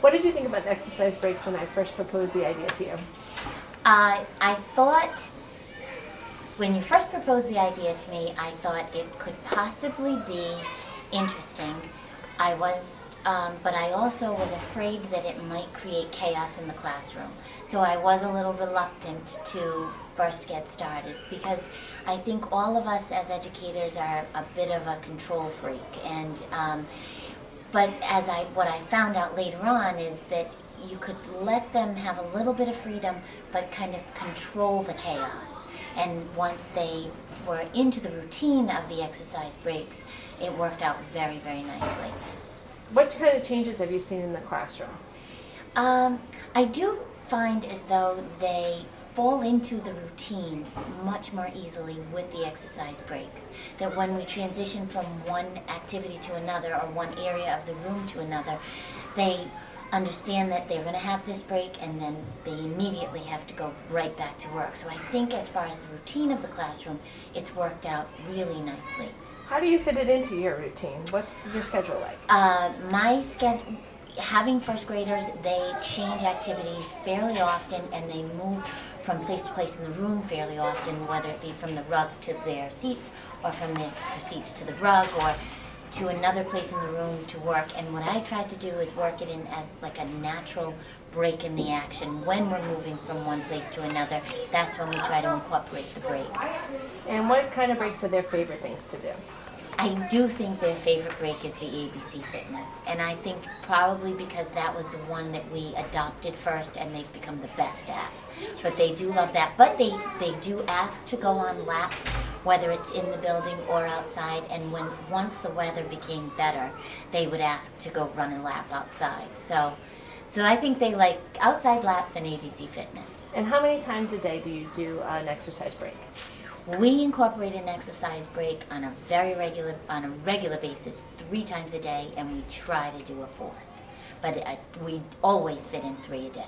What did you think about the exercise breaks when I first proposed the idea to you? I thought, when you first proposed the idea to me, I thought it could possibly be interesting. But I also was afraid that it might create chaos in the classroom. So I was a little reluctant to first get started because I think all of us as educators are a bit of a control freak. But what I found out later on is that you could let them have a little bit of freedom, but kind of control the chaos. And once they were into the routine of the exercise breaks, it worked out very, very nicely. What kind of changes have you seen in the classroom? I do find as though they fall into the routine much more easily with the exercise breaks. That when we transition from one activity to another or one area of the room to another, they understand that they're going to have this break and then they immediately have to go right back to work. So I think as far as the routine of the classroom, it's worked out really nicely. How do you fit it into your routine? What's your schedule like? My schedule, having first graders, they change activities fairly often and they move from place to place in the room fairly often, whether it be from the rug to their seats or from the seats to the rug or to another place in the room to work. And what I try to do is work it in as like a natural break in the action. When we're moving from one place to another, that's when we try to incorporate the break. And what kind of breaks are their favorite things to do? I do think their favorite break is the ABC Fitness, and I think probably because that was the one that we adopted first and they've become the best at. But they do love that. But they do ask to go on laps, whether it's in the building or outside, and once the weather became better, they would ask to go run a lap outside. So I think they like outside laps and ABC Fitness. And how many times a day do you do an exercise break? We incorporate an exercise break on a regular basis 3 times a day, and we try to do a 4th. But we always fit in 3 a day.